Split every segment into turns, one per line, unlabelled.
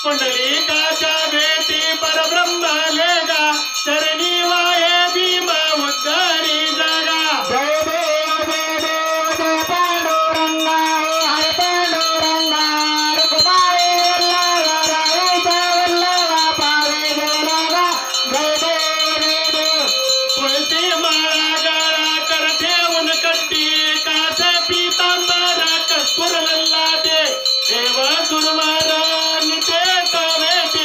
पुंडलिकाच्या भेटी परब्रह्म लेगा चरणी वाये भीमा उद्गारी जागा
जय देव जय पांडुरंगा हरे पांडुरंगा रुक्माई वल्लभा वल्लभा पावे बोलागा जय देव
तुळसी माळा गाळा कर ठेवून कट्टी कास पीतांबरा कस्तूर लल्लाटे देव दुर्वारा निते तो भेटी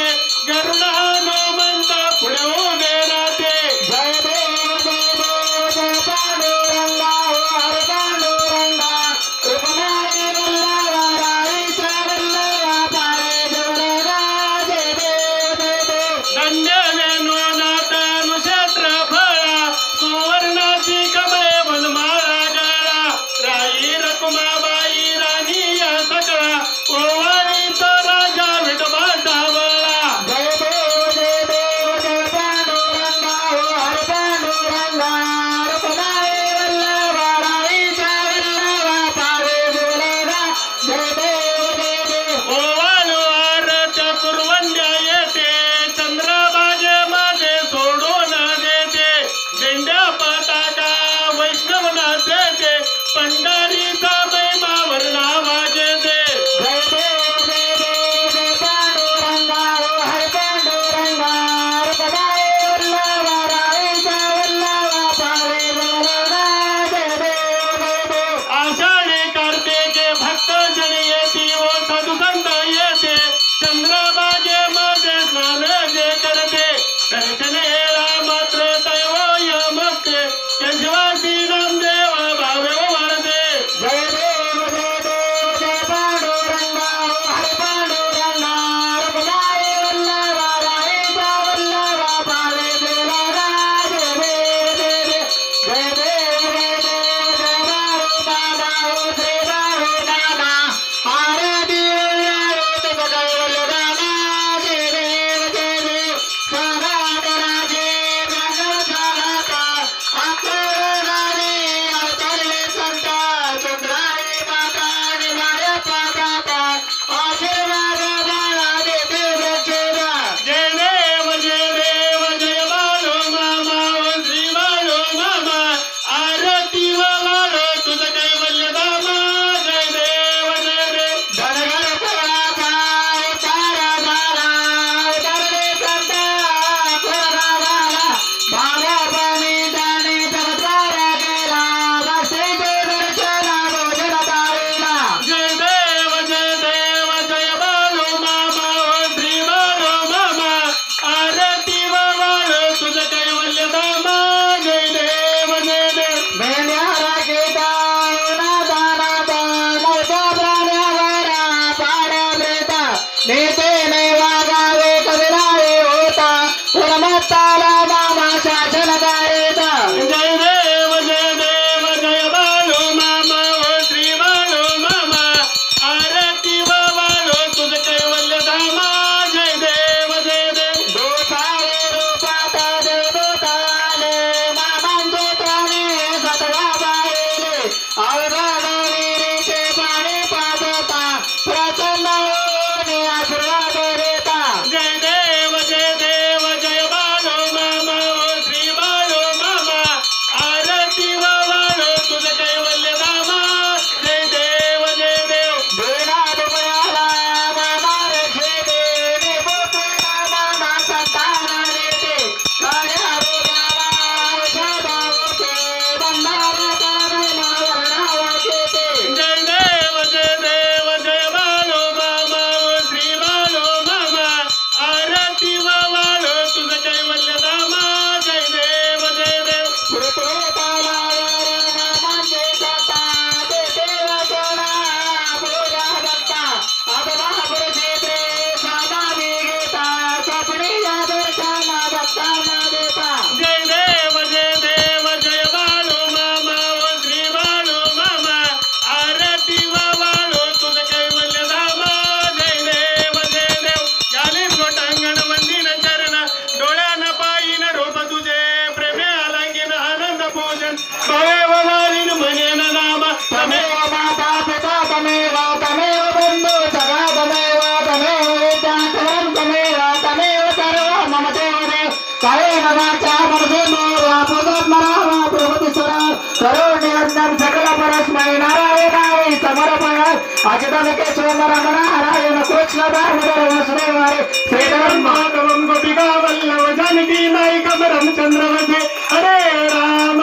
तमेव तमेव बन्धु सदा तमेव तमेव विद्या सर्वं तमेव तमेव सर्वं मम देवदेव कायेन वाचा मनसेन्द्रियैर्वा प्रकृतिस्मरामि प्रकृतिस्वरा करुणिरञ्जन सकल परस्मै नारायणाय समर्पयामि अच्युतं केशवं नारायण कृष्ण दामोदर वासुदेव हरे श्रीधरं
माधवं गोपिका वल्लभ जानकी नायकं रामचंद्र वन्दे हरे राम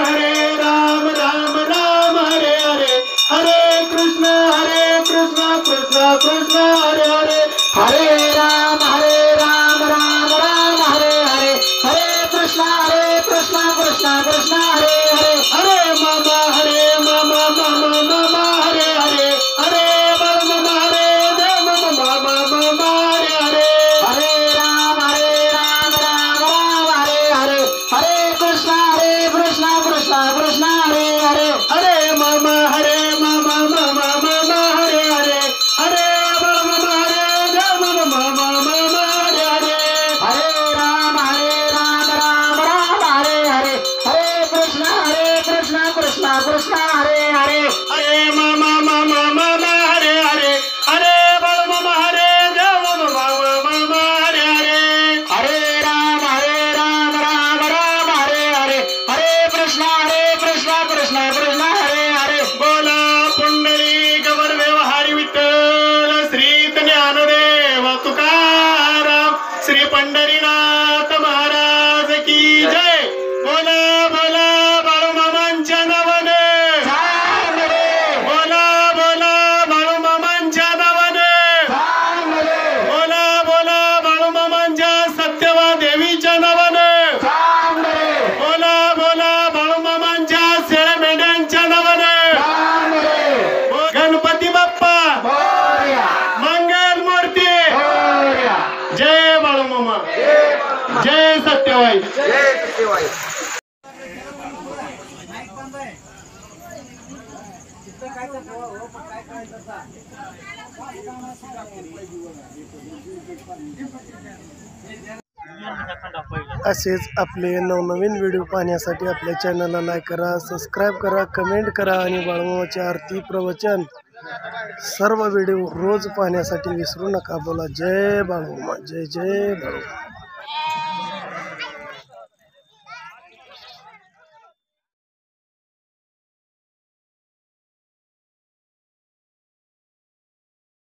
राम राम हरे हरे हरे कृष्ण कृष्ण कृष्ण हरे हरे
हरे राम राम राम हरे हरे हरे कृष्ण कृष्ण कृष्ण हरे हरे
हरे मामा मामा हरे हरे हरे बल मामा हरे देव मामा हरे हरे
हरे राम राम हरे हरे हरे कृष्ण कृष्ण हरे हरे
हरे मामा मामा हरे हरे हरे बल मामा हरे देव मामा हरे हरे
हरे राम हरे हरे हरे कृष्ण कृष्ण हरे हरे
हरे मामा हरे हरे हरे बल मामा हरे देव मामा हरे हरे
हरे राम हरे हरे हरे कृष्ण कृष्ण हरे हरे
बोला पुंडली गवर व्यवहारी विठ्ठल श्री ज्ञानदेव तुकाराम श्री पंढरीनाथ महाराज की जय बोला बोला बाळूमामांच्या नावाने बोला बोला बाळूमामांच्या नावाने बोला बोला बाळूमामांच्या सत्यवा देवीच्या नावाने बोला बोला बाळूमामांच्या शेळ्या मेंढ्यांच्या नावाने गणपती बाप्पा मंगल मूर्ती जय बाळूमामा जय सत्यवाई
असेच आपले नवनवीन व्हिडिओ पाहण्यासाठी आपल्या चॅनलला लाईक करा, सबस्क्राईब करा, कमेंट करा आणि बाळूमामाची आरती प्रवचन सर्व व्हिडिओ रोज पाहण्यासाठी विसरू नका. बोला जय बाळूमामा, जय जय बाळूमामा.